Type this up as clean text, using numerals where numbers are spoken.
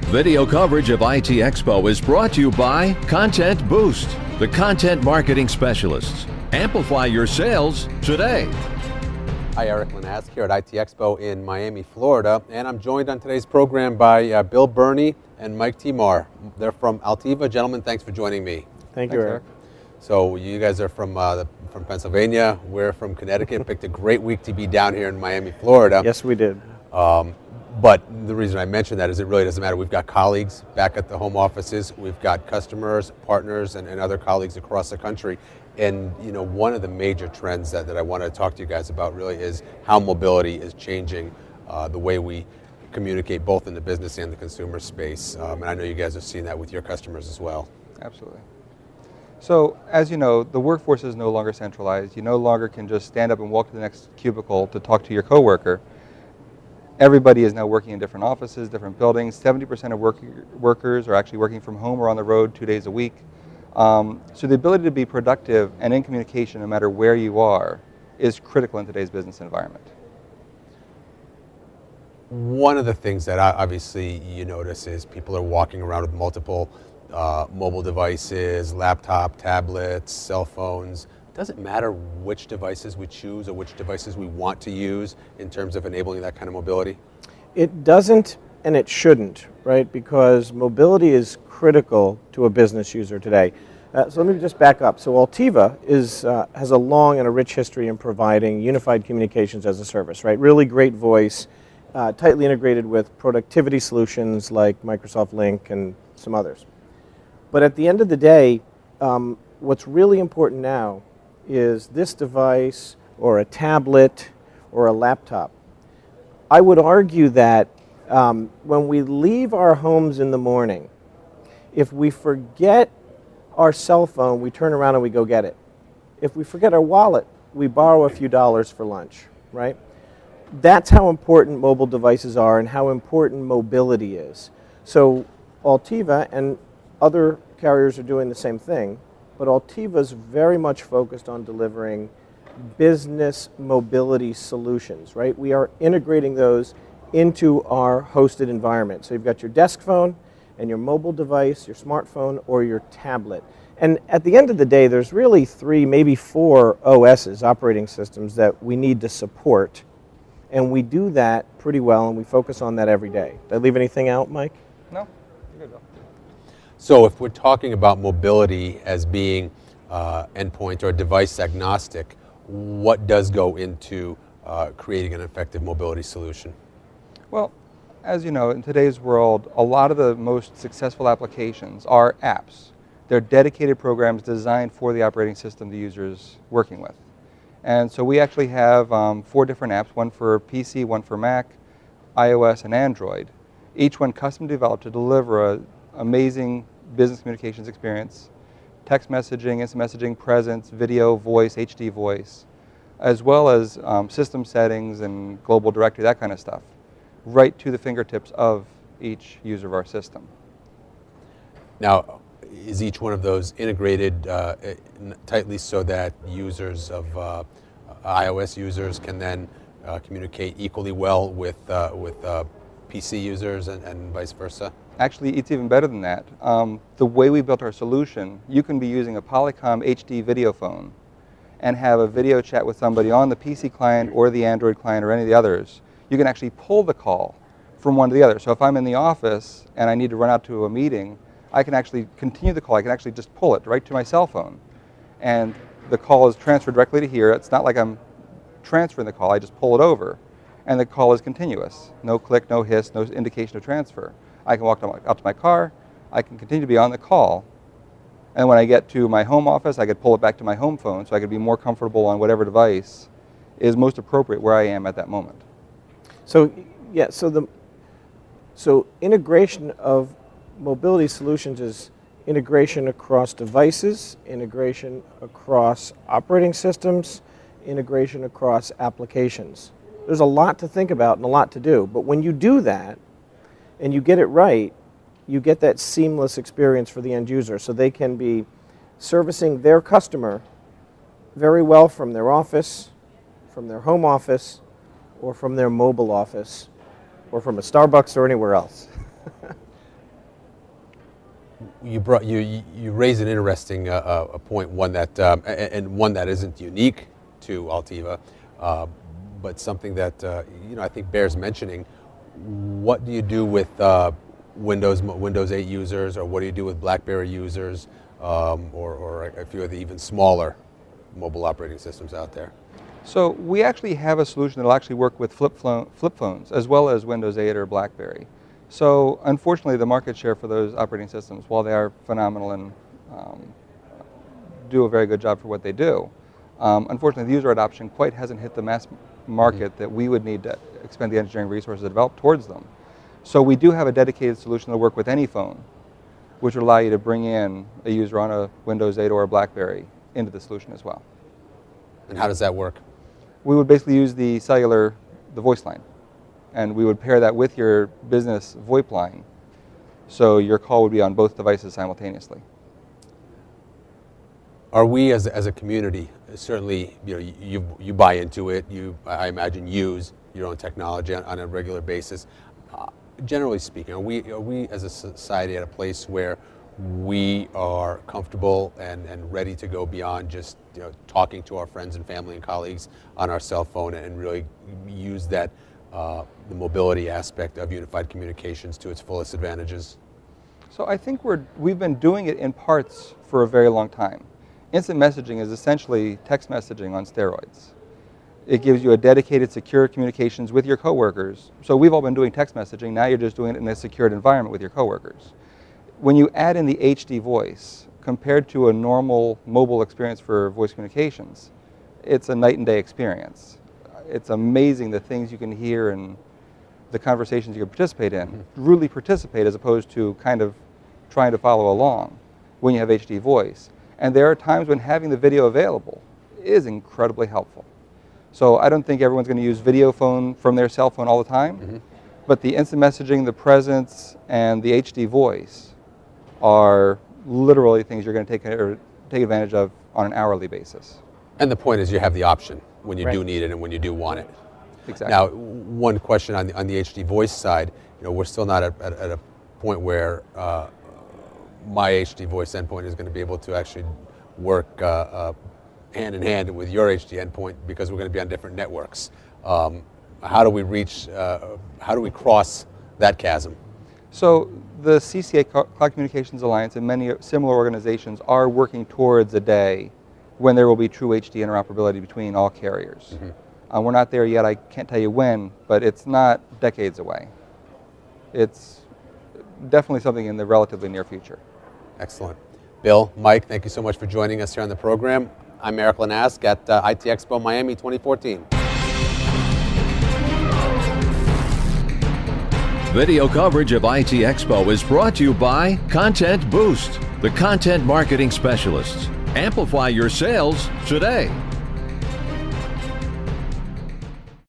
Video coverage of IT Expo is brought to you by Content Boost, the content marketing specialists. Amplify your sales today. Hi, Eric Linask here at IT Expo in Miami, Florida, and I'm joined on today's program by Bill Burney and Mike Timar. They're from Alteva. Gentlemen, thanks for joining me. Thank you, Eric. So you guys are from Pennsylvania. We're from Connecticut. Picked a great week to be down here in Miami, Florida. Yes, we did. But the reason I mention that is it really doesn't matter. We've got colleagues back at the home offices. We've got customers, partners, and other colleagues across the country. And one of the major trends that I want to talk to you guys about really is how mobility is changing the way we communicate both in the business and the consumer space. And I know you guys have seen that with your customers as well. Absolutely. So, as you know, the workforce is no longer centralized. You no longer can just stand up and walk to the next cubicle to talk to your coworker. Everybody is now working in different offices, different buildings. 70% of workers are actually working from home or on the road 2 days a week. So the ability to be productive and in communication no matter where you are is critical in today's business environment. One of the things that obviously you notice is people are walking around with multiple mobile devices, laptop, tablets, cell phones. Does it matter which devices we choose or which devices we want to use in terms of enabling that kind of mobility? It doesn't, and it shouldn't, right? Because mobility is critical to a business user today. So let me just back up. So Alteva has a long and a rich history in providing unified communications as a service, right? Really great voice, tightly integrated with productivity solutions like Microsoft Lync and some others. But at the end of the day, what's really important now is this device or a tablet or a laptop. I would argue that when we leave our homes in the morning, if we forget our cell phone, we turn around and we go get it. If we forget our wallet, we borrow a few dollars for lunch, right? That's how important mobile devices are and how important mobility is. So Alteva and other carriers are doing the same thing, but Alteva is very much focused on delivering business mobility solutions, right? We are integrating those into our hosted environment. So you've got your desk phone and your mobile device, your smartphone, or your tablet. And at the end of the day, there's really 3, maybe 4 OSs, operating systems, that we need to support. And we do that pretty well, and we focus on that every day. Did I leave anything out, Mike? No, you're good, Bill. So if we're talking about mobility as being endpoint or device agnostic, what does go into creating an effective mobility solution? Well, as you know, in today's world, a lot of the most successful applications are apps. They're dedicated programs designed for the operating system the user's working with. And so we actually have 4 different apps, one for PC, one for Mac, iOS, and Android. Each one custom developed to deliver an amazing business communications experience, text messaging, instant messaging, presence, video, voice, HD voice, as well as system settings and global directory, that kind of stuff, right to the fingertips of each user of our system. Now, is each one of those integrated tightly so that users of iOS users can then communicate equally well with PC users and vice versa? Actually, it's even better than that. The way we built our solution, you can be using a Polycom HD video phone and have a video chat with somebody on the PC client or the Android client or any of the others. You can actually pull the call from one to the other. So if I'm in the office and I need to run out to a meeting, I can actually continue the call. I can actually just pull it right to my cell phone. And the call is transferred directly to here. It's not like I'm transferring the call. I just pull it over. And the call is continuous. No click, no hiss, no indication of transfer. I can walk out to my car. I can continue to be on the call. And when I get to my home office, I could pull it back to my home phone so I could be more comfortable on whatever device is most appropriate where I am at that moment. So, yeah, so integration of mobility solutions is integration across devices, integration across operating systems, integration across applications. There's a lot to think about and a lot to do, but when you do that and you get it right, you get that seamless experience for the end user, so they can be servicing their customer very well from their office, from their home office, or from their mobile office, or from a Starbucks or anywhere else. You raise an interesting a point, one that and one that isn't unique to Alteva, but something that I think bears mentioning. What do you do with Windows 8 users, or what do you do with Blackberry users, or a few of the even smaller mobile operating systems out there? So we actually have a solution that will actually work with flip phones as well as Windows 8 or Blackberry. So unfortunately, the market share for those operating systems, while they are phenomenal and do a very good job for what they do, unfortunately the user adoption quite hasn't hit the mass market that we would need to expend the engineering resources to develop towards them. So we do have a dedicated solution that will work with any phone, which would allow you to bring in a user on a Windows 8 or a Blackberry into the solution as well. And how does that work? We would basically use the voice line, and we would pair that with your business VoIP line, so your call would be on both devices simultaneously. Are we as a community, certainly you buy into it, I imagine use your own technology on a regular basis. Generally speaking, are we as a society at a place where we are comfortable and ready to go beyond just talking to our friends and family and colleagues on our cell phone, and really use that the mobility aspect of unified communications to its fullest advantages? So I think we've been doing it in parts for a very long time. Instant messaging is essentially text messaging on steroids. It gives you a dedicated, secure communications with your coworkers. So we've all been doing text messaging. Now you're just doing it in a secured environment with your coworkers. When you add in the HD voice, compared to a normal mobile experience for voice communications, it's a night and day experience. It's amazing the things you can hear and the conversations you can participate in. Really participate, as opposed to kind of trying to follow along when you have HD voice. And there are times when having the video available is incredibly helpful. So I don't think everyone's going to use video phone from their cell phone all the time, but the instant messaging, the presence, and the HD voice are literally things you're going to take advantage of on an hourly basis. And the point is, you have the option when you Right. do need it and when you do want it. Exactly. Now, one question on the HD voice side, we're still not at a point where my HD voice endpoint is going to be able to actually work hand in hand with your HD endpoint, because we're going to be on different networks. How do we cross that chasm? So the CCA Cloud Communications Alliance and many similar organizations are working towards a day when there will be true HD interoperability between all carriers. We're not there yet. I can't tell you when, but it's not decades away. It's definitely something in the relatively near future. Excellent. Bill, Mike, thank you so much for joining us here on the program. I'm Eric Lanask at ITEXPO Miami 2014. Video coverage of ITEXPO is brought to you by Content Boost, the content marketing specialists. Amplify your sales today.